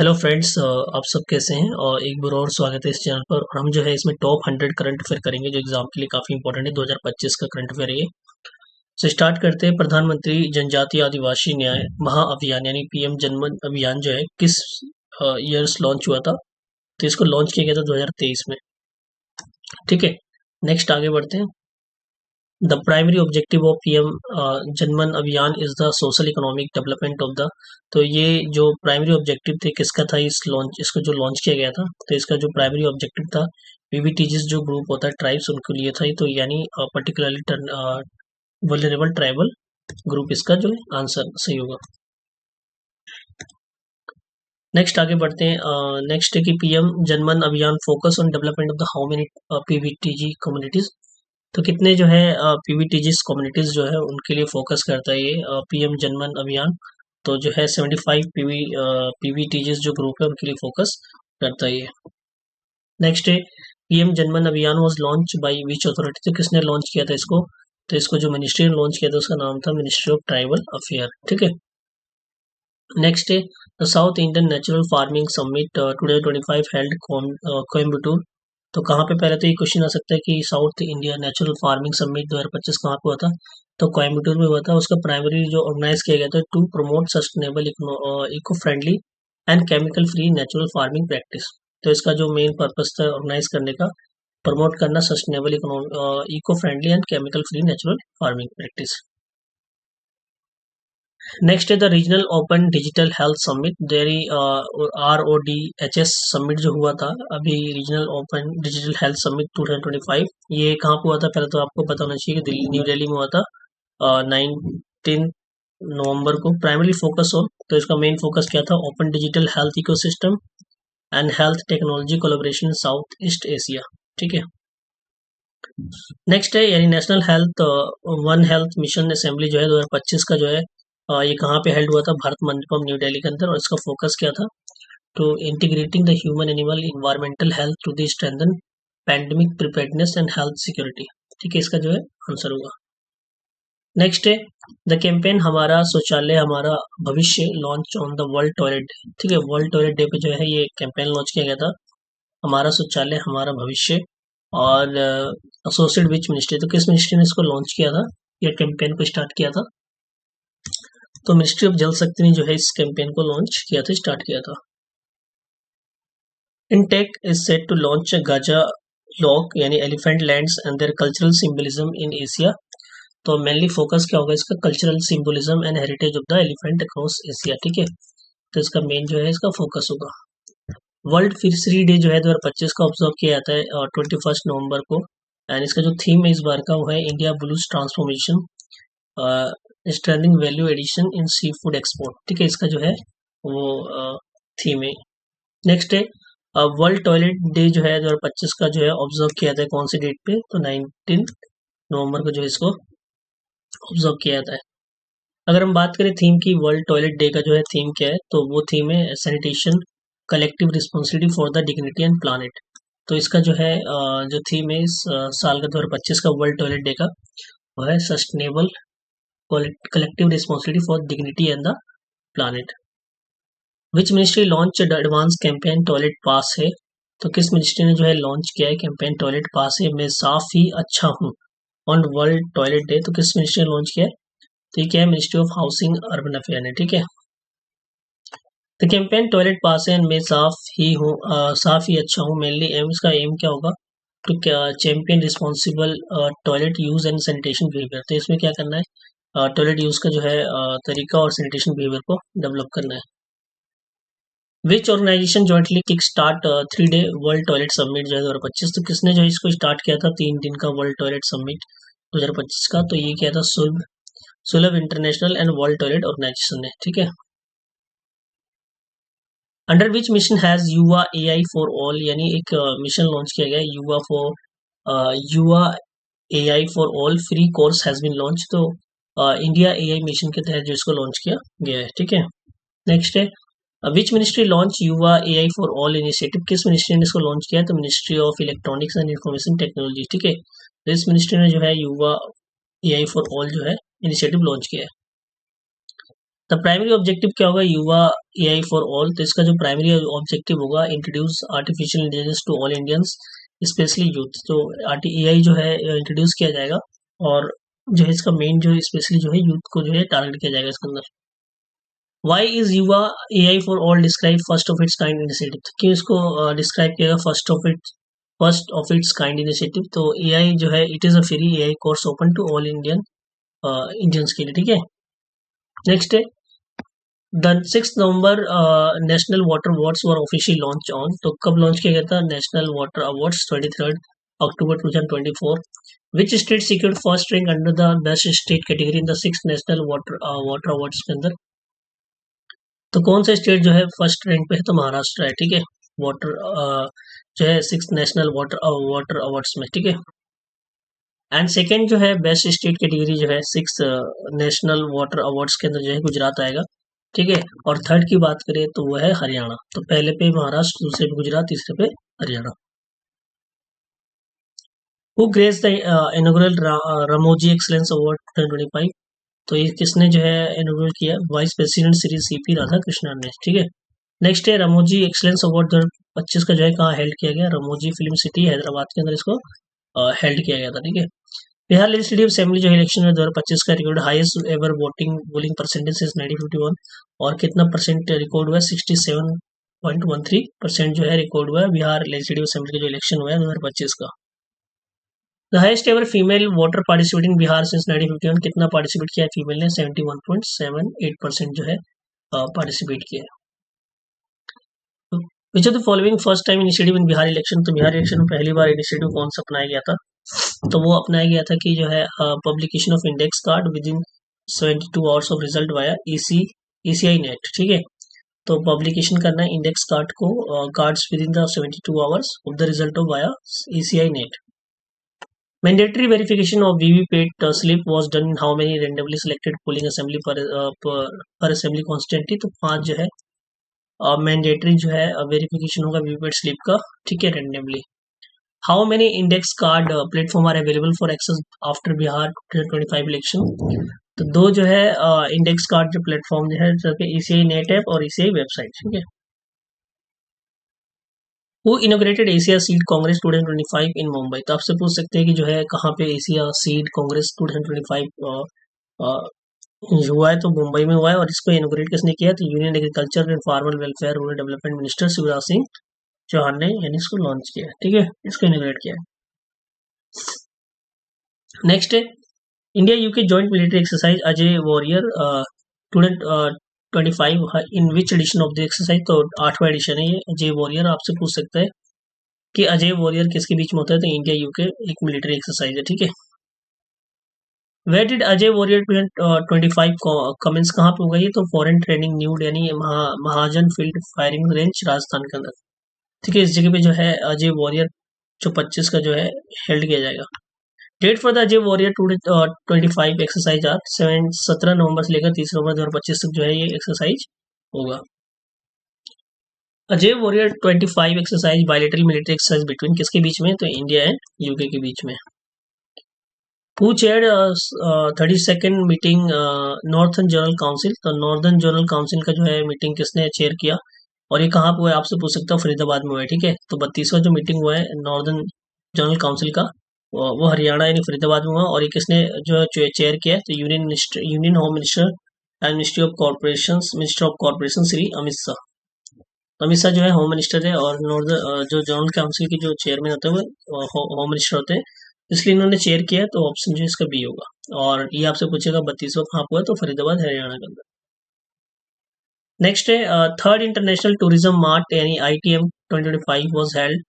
Hello friends, आप सब कैसे हैं। और एक बार और स्वागत है इस चैनल पर। और हम जो है इसमें टॉप 100 करंट अफेयर करेंगे जो एग्जाम के लिए काफ़ी इंपॉर्टेंट है। 2025 का करंट अफेयर है ये। तो स्टार्ट करते हैं। प्रधानमंत्री जनजातीय आदिवासी न्याय महाअभियान यानी पीएम जनमन अभियान जो है किस ईयर्स लॉन्च हुआ था। तो इसको लॉन्च किया गया था 2023 में। ठीक है, नेक्स्ट आगे बढ़ते हैं। The primary objective of PM जनमन अभियान is the social economic development of the. तो ये जो प्राइमरी ऑब्जेक्टिव थे किसका था, इसको जो लॉन्च किया गया था, तो इसका जो प्राइमरी ऑब्जेक्टिव था पीवीटीजीज जो ग्रुप होता है ट्राइब्स उनके लिए था। तो यानी पर्टिकुलरली वल्नरेबल ट्राइबल ग्रुप इसका जो आंसर सही होगा। नेक्स्ट आगे बढ़ते हैं। नेक्स्ट है कि पीएम जनमन अभियान focus on development of the how many PVTG communities. तो कितने जो है पीवीटीजीज कम्युनिटीज जो है उनके लिए फोकस करता है ये पीएम जनमन अभियान। तो जो है 75 पीवीटीजीज जो ग्रुप है उनके लिए फोकस करता है ये। नेक्स्ट है पीएम जनमन अभियान was launch by which authority. तो किसने लॉन्च किया था इसको, तो इसको जो मिनिस्ट्री ने लॉन्च किया था उसका नाम था मिनिस्ट्री ऑफ ट्राइबल अफेयर। ठीक है, नेक्स्ट है the south Indian natural farming summit 2025 held Coimbatore. तो कहाँ पे, पहले तो ये क्वेश्चन आ सकता है कि south India natural farming summit 2025 कहाँ पे हुआ था। तो कोयम्बटूर में हुआ था। उसका प्राइमरी जो ऑर्गेनाइज किया गया था to promote sustainable eco friendly and chemical free natural farming practice. तो इसका जो मेन पर्पस था ऑर्गेनाइज करने का, प्रमोट करना sustainable eco friendly and chemical free natural farming practice. Next है the regional open digital health summit देरी RODHS summit जो हुआ था अभी, regional open digital health summit 2025। ये कहाँ पे हुआ था, पहले तो आपको पता होना चाहिए कि न्यू दिल्ली में हुआ था 19 नवंबर को। प्राइमरी फोकस हो, तो इसका मेन फोकस क्या था, open digital health ecosystem and health technology collaboration south east Asia. ठीक है, नेक्स्ट है यानी national health one health mission assembly जो है 2025 का जो है ये कहाँ पे हेल्ड हुआ था, भारत मंडपम न्यू दिल्ली के अंदर। और इसका फोकस क्या था, to integrating the human animal environmental health to the strengthen pandemic preparedness and health security. ठीक है, इसका जो है आंसर होगा। नेक्स्ट है द कैंपेन हमारा शौचालय हमारा भविष्य launch on the world toilet day. ठीक है, वर्ल्ड टॉयलेट डे पे जो है ये कैंपेन लॉन्च किया गया था, हमारा शौचालय हमारा भविष्य। और एसोसिएट विच मिनिस्ट्री, तो किस मिनिस्ट्री ने इसको लॉन्च किया था या कैंपेन को स्टार्ट किया था, तो मिनिस्ट्री ऑफ जल शक्ति ने जो है इस कैंपेन को लॉन्च किया था, स्टार्ट किया था। INTACH is set to launch Gaja Lok यानी elephant lands and their cultural symbolism in Asia. तो मेनली फोकस क्या होगा इसका, cultural symbolism and heritage of the elephant across Asia. ठीक है, तो इसका मेन जो है इसका फोकस होगा। वर्ल्ड फिशरी डे जो है 2025 का ऑब्जर्व किया जाता है 21 नवंबर को। एंड इसका जो थीम है इस बार का वो है India blues transformation strengthening value addition in seafood export. ठीक है, इसका जो है वो थीम है। नेक्स्ट है वर्ल्ड टॉयलेट डे जो है 2025 का जो है ऑब्जर्व किया जाता है कौन सी डेट पे, तो 19 नवंबर को जो है इसको ऑब्जर्व किया जाता है। अगर हम बात करें थीम की, वर्ल्ड टॉयलेट डे का जो है थीम क्या है, तो वो थीम है sanitation collective responsibility for the dignity and planet. तो इसका जो है जो थीम है इस साल का 2025 का वर्ल्ड टॉयलेट डे का वो है sustainable collective responsibility for dignity and the planet. Which ministry launch advance campaign toilet pass है। तो किस मिनिस्ट्री ने जो है लॉन्च किया है कैंपेन टॉयलेट पास है मैं साफ ही अच्छा हूँ ऑन वर्ल्ड टॉयलेट डे। तो किस मिनिस्ट्री ने लॉन्च किया है, तो ये क्या है, ministry of housing urban affair है। ठीक है, द कैंपेन टॉयलेट पास है मैं साफ ही हूँ साफ ही अच्छा हूँ मेनली एम, इसका एम क्या होगा, तो क्या champion responsible toilet use and sanitation behaviour. तो इसमें क्या करना है, टॉयलेट यूज का जो है तरीका और सैनिटेशन बिहेवियर को डेवलप करना है। Which organisation jointly kick start 3 day world toilet summit 2025। तो किसने जो इसको स्टार्ट किया था 3 दिन का वर्ल्ड टॉयलेट समिट 2025 का, तो ये किया था Sulabh international and world toilet organisation ने। ठीक है, under which mission has Yuva AI for all यानी एक मिशन लॉन्च किया गया है Yuva AI for all free course has been launch. तो इंडिया AI मिशन के तहत जो इसको लॉन्च किया गया है। ठीक है, नेक्स्ट है विच मिनिस्ट्री लॉन्च युवा AI फॉर ऑल इनिशिएटिव। किस मिनिस्ट्री ने इसको लॉन्च किया है, तो ministry of electronics and information technology. ठीक है, तो इस मिनिस्ट्री ने जो है युवा AI फॉर ऑल जो है इनिशिएटिव लॉन्च किया है। द प्राइमरी ऑब्जेक्टिव क्या होगा, युवा एआई फॉर ऑल। तो इसका जो प्राइमरी ऑब्जेक्टिव होगा, introduce artificial intelligence to all Indians specially youth. तो एआई जो है इंट्रोड्यूस किया जाएगा और जो है इसका मेन जो स्पेशली जो है यूथ को जो है टारगेट किया जाएगा इसके अंदर। Why is Yuva AI for all describe first of its kind initiative. क्यों इसको डिस्क्राइब किया first of its kind initiative. तो एआई जो है it is a free AI course open to all Indians के लिए, ठीक है। नेक्स्ट है the 6 November national water awards were officially launch on. तो कब लॉन्च किया गया था, national water awards 23 October 2024। Which state secured first rank under the best state category in the 6 national water awards के अंदर। तो कौन सा स्टेट जो है फर्स्ट रैंक पे है, तो महाराष्ट्र है, ठीक है, वाटर जो है 6 नेशनल वाटर अवार्ड्स में, ठीक है। एंड सेकेंड जो है बेस्ट स्टेट कैटेगरी जो है 6 नेशनल वाटर अवार्ड्स के अंदर जो है गुजरात आएगा, ठीक है। और थर्ड की बात करें तो वो है हरियाणा। तो पहले पे महाराष्ट्र, दूसरे पे गुजरात, तीसरे पे Haryana. Who grace the inaugural Ramoji excellence award 2025। तो ये किसने जो है इनॉग्रेट किया, vice president Shri CP Radhakrishnan ने, ठीक है। नेक्स्ट है रामोजी एक्सलेंस अवार्ड 2025 का जो है कहाँ हेल्ड किया गया, रामोजी फिल्म सिटी हैदराबाद के अंदर इसको हेल्ड किया गया था, ठीक है। बिहार लेजिस्लेटिव असेंबली जो इलेक्शन है 2025 का record highest ever voting percentage is 1951। और कितना परसेंट रिकॉर्ड हुआ है, 67.13% जो है रिकॉर्ड हुआ है बिहार लेजिस्लेटिव असेंबली का जो इलेक्शन हुआ है 2025 का। The highest ever female voter participating Bihar since 1951। कितना पार्टिसिपेट किया है फीमेल ने, 71.78% जो है पार्टिसिपेट किया है। Which of the following first time initiative in Bihar election. तो बिहार इलेक्शन में पहली बार इनिशिएटिव कौन सा अपनाया गया था, तो वो अपनाया गया था कि जो है publication of index card with in 72 hours of result via ECI net, ठीक है। तो पब्लिकेशन करना है इंडेक्स कार्ड को, cards with in the 72 hours of the result of via ECI net. Mandatory verification of VVPAT slip was done in how many randomly selected polling assembly per assembly constituency। तो 5 जो है mandatory जो है verification होगा VVPAT slip का, ठीक है, randomly. How many index card platform are available for access after Bihar 2025 election. तो 2 जो है इंडेक्स कार्ड जो प्लेटफॉर्म जो है ईसीआई नेट ऐप और ईसीआई वेबसाइट, ठीक है। Who inaugurated Asia seed Congress 2025 इन मुंबई। तो आपसे पूछ सकते हैं कि जो है कहाँ पे एशिया सीड कांग्रेस 2025 हुआ है, तो मुंबई में हुआ है। और इसको इनोग्रेट किसने किया, तो union agriculture and farmer welfare rural development minister Shivraj Singh Chouhan ने यानी इसको लॉन्च किया, ठीक है, इसको इनोग्रेट किया। नेक्स्ट है India UK joint military exercise Ajay warrior 2025 in which edition of the exercise. तो 8वां एडिशन है ये अजय वॉरियर। आपसे पूछ सकता है कि अजय वॉरियर किसके बीच में होता है, तो इंडिया यूके एक मिलिट्री एक्सरसाइज है, ठीक है। Where did Ajay warrior 25 commence कहाँ पे होगा ये, तो फॉरेन ट्रेनिंग न्यूड यानी Mahajan field firing range Rajasthan के अंदर, ठीक है। इस जगह पे जो है अजय वॉरियर जो 25 का जो है हेल्ड किया जाएगा। Date for the Ajay warrior 2025 exercise are 17 November से लेकर 30 नवंबर 2025 तक जो है ये एक्सरसाइज होगा। Ajay warrior 25 exercise bilateral military exercise between किसके बीच में, तो इंडिया एंड यूके के बीच में। Who chaired 32nd meeting northern general council. तो नॉर्दर्न जनरल काउंसिल का जो है मीटिंग किसने चेयर किया, और ये कहाँ पे हुआ है, आपसे पूछ सकता हूँ, फरीदाबाद में हुआ है, ठीक है। तो 32वां जो मीटिंग हुआ है नॉर्दर्न जनरल काउंसिल का वो हरियाणा यानी फरीदाबाद में हुआ। और ये किसने जो चेयर किया है, तो union home minister and minister of corporation Shri Amit Shah. Amit Shah जो है होम मिनिस्टर है, और नॉर्दर्न जो जनरल काउंसिल के जो चेयरमैन होते हैं वो होम मिनिस्टर होते हैं, इसलिए इन्होंने चेयर किया है। तो ऑप्शन जो इसका बी होगा। और ये आपसे पूछेगा 32वां कहाँ हुआ है, तो फरीदाबाद हरियाणा के अंदर। नेक्स्ट है थर्ड इंटरनेशनल टूरिज्म मार्ट यानी ITM 2025 वाज हेल्ड।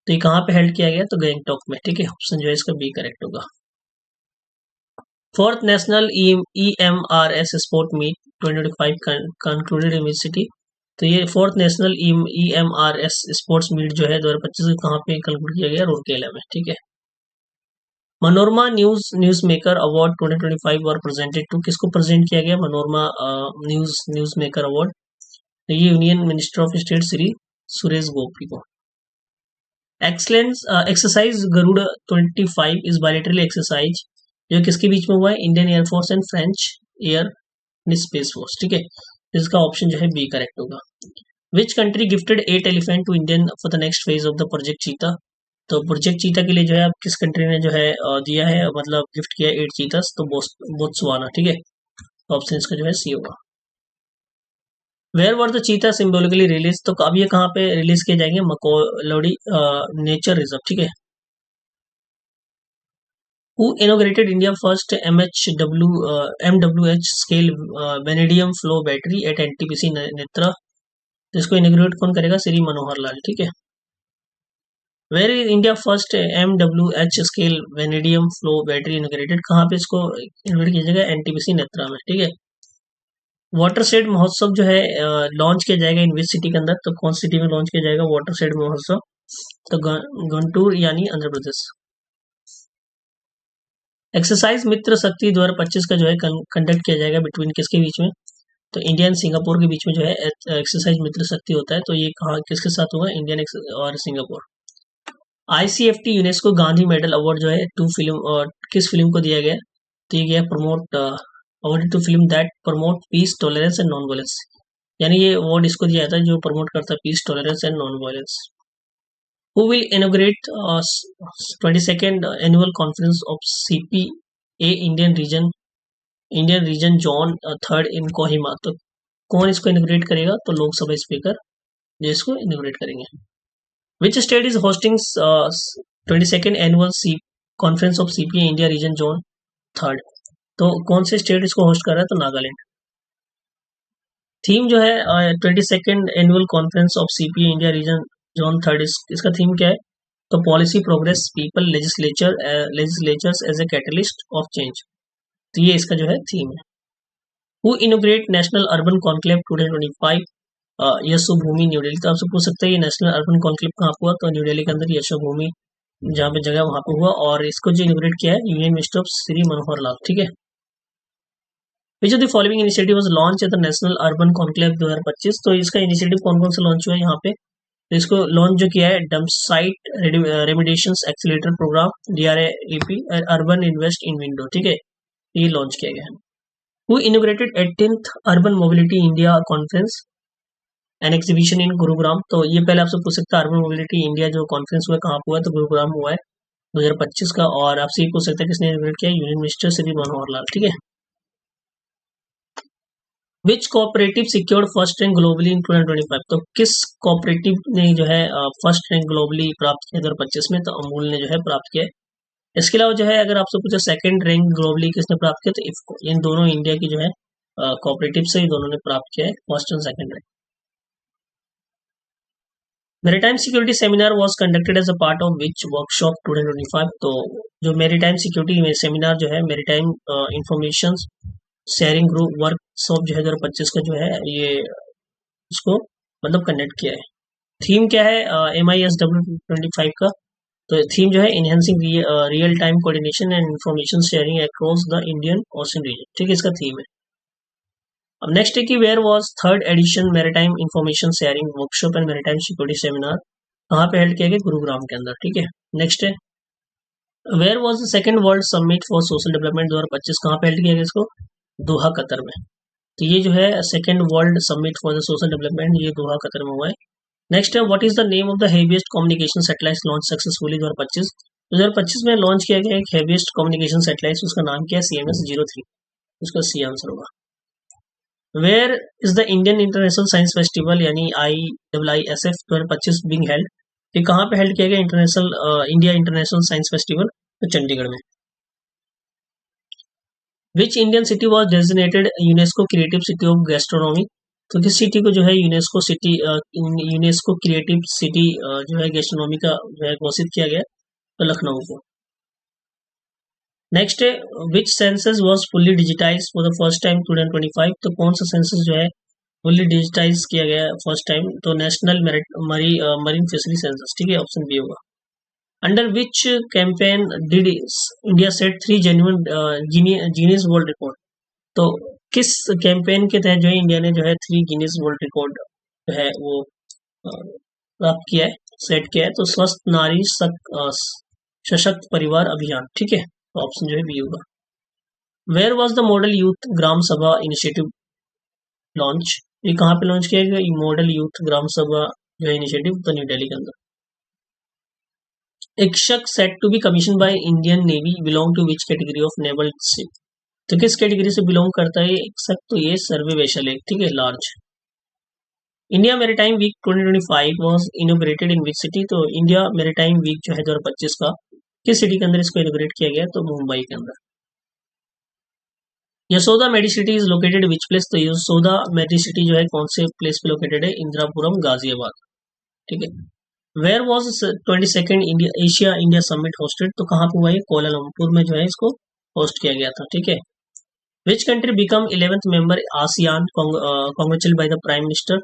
तो ये कहाँ पे हेल्ड किया गया, तो गैंगटॉक में, ठीक है। ऑप्शन जो है इसका बी करेक्ट होगा। Fourth national EMRS sport meet 2025 concluded in which city. तो ये fourth national EMRS sports meet जो है 2025 कहाँ पे कंक्लूड किया गया, रूरकेला में, ठीक है। मनोरमा न्यूज मेकर अवार्ड 2025 और प्रेजेंटेड टू किसको प्रेजेंट किया गया, मनोरमा न्यूज मेकर अवार्ड। तो ये union minister of state Shri Suresh Gopi को। एक्सलेंस एक्सरसाइज गरुड़ 25 इस बायलेटरल एक्सरसाइज जो किसके बीच में हुआ है, Indian air force and French air and space force, ठीक है। इसका ऑप्शन जो है बी करेक्ट होगा। Which country gifted 8 elephant to Indian for the next phase of the project cheetah? तो प्रोजेक्ट चीता के लिए जो है अब किस कंट्री ने जो है दिया है, मतलब गिफ्ट किया 8 चीतास? तो बोत्सवाना, ठीक है। ऑप्शन इसका जो है सी होगा। Where were the cheetah symbolically release? तो अब ये कहाँ पे रिलीज किए जाएंगे? मकोलोडी नेचर रिजर्व, ठीक है। Who inaugurated India first MWH scale vanadium flow battery at NTPC Netra? इसको इनोग्रेट कौन करेगा? श्री मनोहर लाल, ठीक है। Where is India first MWH scale vanadium flow battery inaugurated? कहाँ पे इसको इनोग्रेट किया जाएगा? एनटीपीसी नेत्रा में, ठीक है। वाटर शेड महोत्सव जो है लॉन्च किया जाएगा इन विच सिटी के अंदर? तो कौन सिटी में लॉन्च किया जाएगा वाटर शेड महोत्सव? तो गुंटूर यानी आंध्र प्रदेश। एक्सरसाइज मित्र शक्ति 2025 का जो है कंडक्ट किया जाएगा बिटवीन किसके बीच में? तो इंडिया एंड सिंगापुर के बीच में जो है एक्सरसाइज मित्र शक्ति होता है। तो ये कहाँ किसके साथ होगा? इंडियन और Singapore. ICFT UNESCO Gandhi medal award जो है टू फिल्म और किस फिल्म को दिया गया? तो ये गया promote award to film that promote peace tolerance and non violence, यानी ये अवार्ड इसको दिया जाता है जो प्रमोट करता है peace tolerance and non violence. Who will inaugurate 22nd annual conference of CPA Indian region John third in Kohima? तो कौन इसको इनोग्रेट करेगा? तो लोकसभा स्पीकर जो इसको इनोग्रेट करेंगे। Which state is hosting 22nd annual conference of CPA India region John third? तो कौन से स्टेट इसको होस्ट कर रहा है? तो नागालैंड। थीम जो है 22nd annual conference of CPA India region zone third, इसका थीम क्या है? तो policy progress people legislatures as a catalyst of change. तो ये इसका जो है थीम है। Who inaugurate national urban conclave 2025? Yashobhoomi new Delhi. तो आपसे पूछ सकते हैं ये नेशनल अर्बन कॉन्क्लेव कहाँ हुआ? तो न्यू दिल्ली के अंदर यशोभूमि जहाँ पे जगह वहां पे हुआ, और इसको जो इनोग्रेट किया है union minister of Shri Manohar Lal, ठीक है। Which of the following initiative was launch at the national urban conclave 2025? तो इसका इनिशिएटिव कौन कौन सा लॉन्च हुआ है यहाँ पे? तो इसको लॉन्च जो किया है dump site remediations accelerator programme DRAP urban invest in window, ठीक है। ये लॉन्च किया गया है। Who inaugurated 18th urban mobility India conference and exhibition in Gurugram? तो ये पहले आपसे पूछ सकता है अर्बन मोबिलिटी इंडिया जो कॉन्फ्रेंस हुआ कहाँ हुआ है? तो गुरुग्राम हुआ है 2025 का। और आपसे ये पूछ सकता है किसने इनोग्रेट किया? यूनियन मिनिस्टर श्री मनोहर लाल, ठीक है। Which cooperative secured first rank globally in 2025? तो किस कोऑपरेटिव ने जो है फर्स्ट रैंक ग्लोबली प्राप्त किया 2025 में? तो अमूल ने जो है प्राप्त किया। इसके अलावा जो है अगर आपसे पूछे सेकंड रैंक ग्लोबली किसने प्राप्त किया? तो इफको। इन दोनों इंडिया की जो है कोऑपरेटिव से दोनों ने प्राप्त किया है first and second rank. Maritime security seminar was conducted as a part of which workshop 2025? तो जो मैरीटाइम सिक्योरिटी सेमिनार जो है maritime information sharing group workshop जो है 2025 का जो है ये इसको मतलब कंडक्ट किया है। थीम क्या है MISW25 का? तो थीम जो है enhancing real time coordination and information sharing across the Indian ocean region, ठीक है, इसका थीम है। अब नेक्स्ट है कि where was third edition maritime information sharing workshop and maritime security seminar? कहाँ पे हेल्ड किया गया? गुरुग्राम के अंदर, ठीक है। नेक्स्ट है where was the second world summit for social development 2025? कहाँ पे हेल्ड किया गया इसको? दोहा कतर में। तो ये जो है second world summit for the social development ये दोहा कतर में हुआ है। नेक्स्ट है what is the name of the heaviest communication satellite launch successfully 2025? 2025 में लॉन्च किया गया एक हेवीएस्ट कम्युनिकेशन सैटेलाइट, उसका नाम क्या है? CMS-03, उसका सी आंसर होगा। Where is the Indian international science festival यानी IISF 2025 बिंग हेल्ड? ये कहाँ पे हेल्ड किया गया इंडिया इंटरनेशनल साइंस फेस्टिवल? तो चंडीगढ़ में। Which Indian city was designated UNESCO creative city of gastronomy? तो किस सिटी को जो है यूनेस्को क्रिएटिव सिटी जो है गैस्ट्रोनॉमी का जो है घोषित किया गया? तो लखनऊ को। नेक्स्ट है which census was fully digitise for the first time 2025? तो कौन सा सेंसस जो है फुल्ली डिजिटाइज किया गया फर्स्ट टाइम? तो नेशनल मरीन फिशरी सेंसस, ठीक है, ऑप्शन बी होगा। Under which campaign did India set 3 genuine Guinness world record? तो किस कैंपेन के तहत जो है इंडिया ने जो है 3 गिनीज वर्ल्ड रिकॉर्ड जो है वो प्राप्त किया है, सेट किया है? तो स्वस्थ नारी सशक्त परिवार अभियान, ठीक है, तो ऑप्शन जो है बी होगा। Where was the model youth Gram Sabha initiative launch, ये कहाँ पे लॉन्च किया गया? मॉडल यूथ ग्राम सभा जो है इनिशिएटिव, तो न्यू दिल्ली के अंदर। एक शख्स set to be commission by Indian navy belong to which category of naval ship, तो किस कैटेगरी से बिलोंग करता है एक शख्स? तो ये सर्वे वेसल है, ठीक है, large. India maritime week 2025 was inaugurated in which city, तो इंडिया मैरीटाइम वीक जो है 2025 का किस सिटी के अंदर इसको इनॉग्रेट किया गया? तो मुंबई के अंदर। Yashoda Medicity is located which place, तो यशोदा मेडिसिटी जो है कौन से प्लेस पे लोकेटेड है? इंदिरापुरम, गाजियाबाद, ठीक है। Where was 22nd India Asia India summit hosted, तो कहाँ पे हुआ है? कोलालमपुर में जो है इसको होस्ट किया गया था, ठीक है। Which country become 11th member ASEAN, congratulated by the prime minister,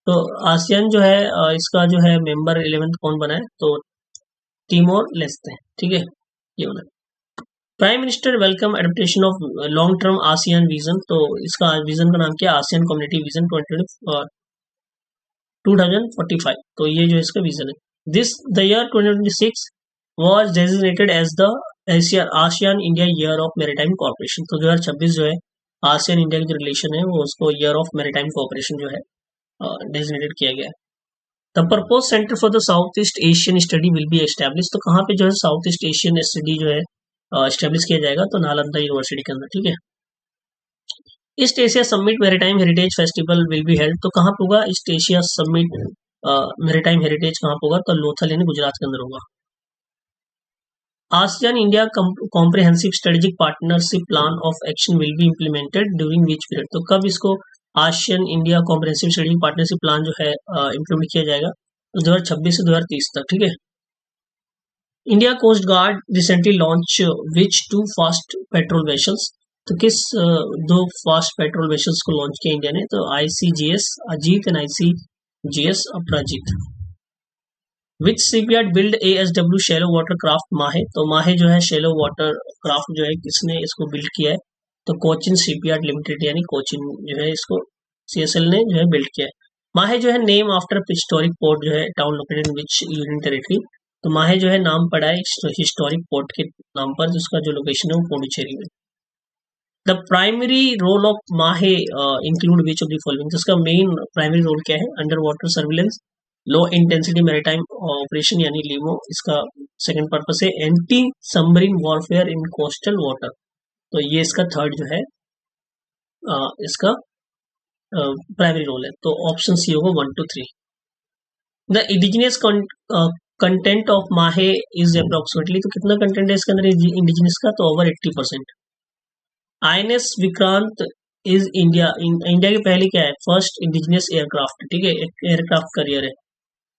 तो आसियान जो है इसका जो है मेंबर 11th कौन बना है? तो टिमोर लेस्ते, ठीक है, ये बना। Prime minister welcome adaptation of long term ASEAN vision, तो इसका विजन का नाम क्या? आसियान कम्युनिटी विजन 2045, तो ये जो इसका विजन है। This the year 2026 was designated as the ASEAN India year of maritime cooperation, तो 2026 जो है आसियान इंडिया की जो रिलेशन है वो उसको ईयर ऑफ मैरीटाइम कोऑपरेशन जो है डेजिग्नेटेड किया गया है। The propose centre for the south east Asian study will be establish, तो कहाँ पे जो है साउथ ईस्ट एशियन स्टडी जो है एस्टेब्लिश किया जाएगा? तो नालंदा यूनिवर्सिटी के अंदर, ठीक है। East Asia summit maritime heritage festival will be held, तो कहाँ पे होगा? East Asia summit maritime heritage कहाँ पे होगा? तो लोथल यानी गुजरात के अंदर होगा। ASEAN India Comprehensive Strategic Partnership Plan of Action will be implemented during which period, तो कब इसको ASEAN India Comprehensive Strategic Partnership Plan जो है इम्प्लीमेंट किया जाएगा? तो 2026 से 2030 तक, ठीक है। India coast guard recently launch which two fast patrol vessels, तो किस दो फास्ट पेट्रोल वेसल्स को लॉन्च किया इंडिया ने? तो ICGS Ajit and ICGS Aparajit. Which shipyard build ASW shallow water craft Mahe, तो माहे जो है शैलो वाटर क्राफ्ट जो है किसने इसको बिल्ड किया है? तो कोचिन शिपयार्ड लिमिटेड यानी कोचिन जो है इसको CSL ने जो है बिल्ड किया है। माहे जो है नेम आफ्टर हिस्टोरिक पोर्ट जो है town located in which union territory, तो माहे जो है नाम पड़ा है हिस्टोरिक पोर्ट के नाम पर जिसका जो लोकेशन है वो पौंडीचेरी में। द प्राइमरी रोल ऑफ माहे include which of the following, जिसका मेन प्राइमरी रोल क्या है? Under water surveillance, low intensity maritime operation यानी लीमो, इसका सेकंड पर्पस है एंटी सबमरीन वॉरफेयर इन कोस्टल वाटर, तो ये इसका थर्ड जो है इसका प्राइमरी रोल है, तो ऑप्शन सी होगा 1 to 3। The indigenous content of माहे इज अप्रोक्सीमेटली, तो कितना कंटेंट है इसके अंदर इंडिजिनियस का? तो over 80%। INS Vikrant is India की पहली क्या है? फर्स्ट इंडिजिनियस एयरक्राफ्ट, ठीक है, एयरक्राफ्ट करियर है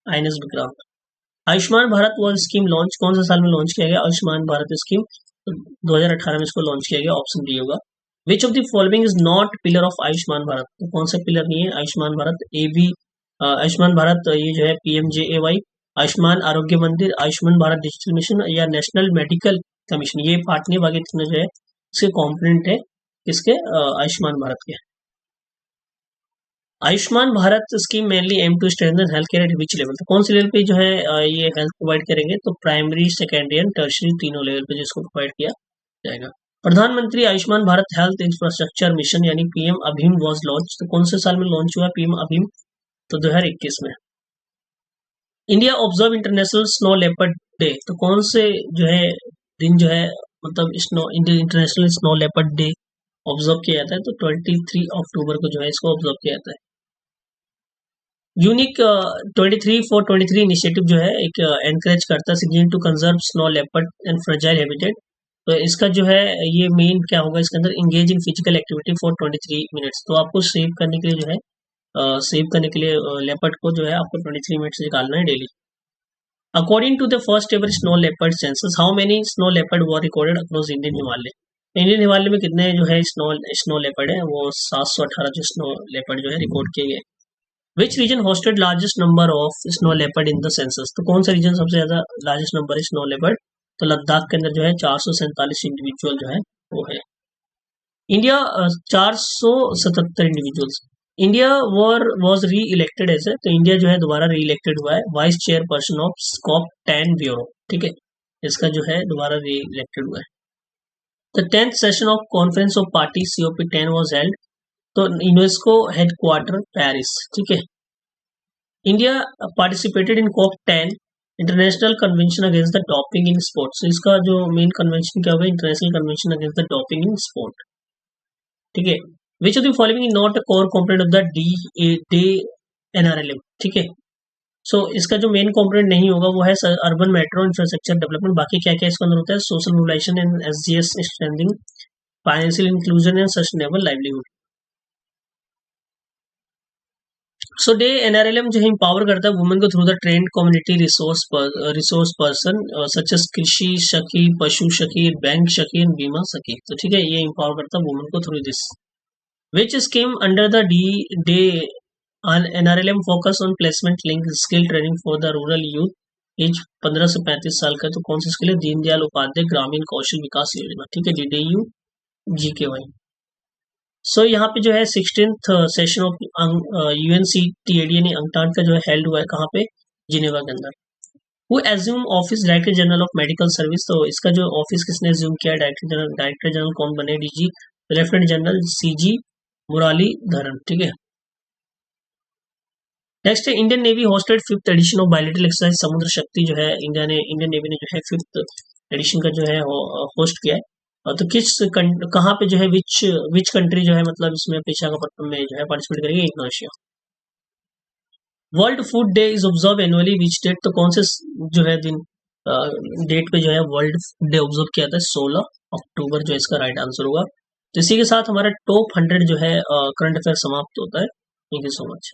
INS विक्रांत। आयुष्मान भारत वो स्कीम लॉन्च कौन से साल में लॉन्च किया गया? आयुष्मान भारत स्कीम 2018 में इसको लॉन्च किया गया, ऑप्शन डी होगा। Which of the following is not pillar of Ayushman Bharat, तो कौन सा पिलर नहीं है आयुष्मान भारत? आयुष्मान भारत ये जो है PMJAY, आयुष्मान आरोग्य मंदिर, आयुष्मान भारत डिजिटल मिशन या नेशनल मेडिकल कमीशन, ये पार्ट नहीं, बाकी तीनों जो है इसके कॉम्पोनेंट है किसके? आयुष्मान भारत के। Ayushman Bharat scheme mainly aim to strengthen health care at which level, तो कौन से लेवल पे जो है ये हेल्थ प्रोवाइड करेंगे? तो प्राइमरी, सेकेंडरी एंड टर्शरी तीनों लेवल पे जिसको प्रोवाइड किया जाएगा। प्रधानमंत्री Ayushman Bharat health infrastructure mission यानी PM अभिम वॉज लॉन्च, तो कौन से साल में लॉन्च हुआ PM अभिम? तो 2021 में। India observe international snow leopard day, तो कौन से जो है दिन जो है मतलब snow international snow leopard day observe किया जाता है? तो 23 अक्टूबर को जो है इसको ऑब्जर्व किया जाता है। यूनिक 23 इनिशिएटिव जो है एक एनकरेज करता है citizen to conserve snow leopard and fragile habitat, तो इसका जो है ये मेन क्या होगा इसके अंदर? Engage in physical activity for 23 minutes, तो आपको सेव करने के लिए जो है सेव करने के लिए लेपर्ड को जो है आपको 23 मिनट्स निकालना है daily. According to the first ever snow leopard census how many snow leopard were recorded across Indian Himalaya, Indian Himalaya में कितने जो है स्नो लेपर्ड है? वो 718 जो स्नो लेपर्ड जो है रिकॉर्ड किए गए। Which region hosted largest number of snow leopard in the census, तो कौन सा रीजन सबसे ज्यादा लार्जेस्ट नंबर है स्नो लेपर्ड? तो लद्दाख के अंदर जो है 447 इंडिविजुअल जो है वो है। India 477 individuals. India was reelected as, तो इंडिया जो है दोबारा री इलेक्टेड हुआ है vice chairperson of scope 10 bureau, ठीक है, इसका जो है दोबारा री इलेक्टेड हुआ है। The 10th session of conference of party COP10 was held, तो यूनेस्को हेडक्वार्टर पेरिस, ठीक है। India participated in COP10 international convention against the doping in sports. इसका जो मेन कन्वेंशन क्या होगा, international convention against the doping in sport, ठीक है। Which of the following is not a core component of the DAY NRLM, ठीक है। सो इसका जो मेन कंपोनेंट नहीं होगा वो है अर्बन मेट्रो इंफ्रास्ट्रक्चर डेवलपमेंट। बाकी क्या क्या इसके अंदर होता है, social mobilisation and SGS strengthening, financial inclusion and sustainable livelihood. So DAY NRLM जो है इंपावर करता है वुमेन को through the trained community resource person such as Krishi Sakhi, पशु सखी, बैंक सखी एंड बीमा सखी। तो ठीक है, ये इंपावर करता है वुमेन को through this. Which scheme under the DAY NRLM focus on placement link skill training for the rural youth age 15 से 35 साल का। तो कौन सी स्किल है, दीनदयाल उपाध्याय ग्रामीण कौशल विकास योजना, ठीक है, DDU GKY। सो यहाँ पे जो है 16th सेशन ऑफ UNCTAD यानी अंकटाड का जो है हेल्ड हुआ है कहाँ पे, जिनेवा के अंदर। वो assume office director general of medical service. तो इसका जो ऑफिस किसने एज्यूम किया, डायरेक्टर जनरल कौन बने, DG lieutenant general CG Muralidharan, ठीक है। नेक्स्ट है Indian navy hosted 5th edition of bilateral exercise Samudra Shakti. जो है इंडियन नेवी ने जो है 5th एडिशन का जो है होस्ट किया है। तो किस कहाँ पे जो है विच कंट्री जो है मतलब इसमें विशाखापट्टनम में जो है पार्टिसिपेट करेगी, Indonesia. World food day is observe annually which date. तो कौन से जो है दिन डेट पे जो है वर्ल्ड फूड डे ऑब्जर्व किया था, 16 अक्टूबर जो इसका राइट आंसर होगा। तो इसी के साथ हमारा टॉप 100 जो है करंट अफेयर समाप्त होता है। Thank you so much.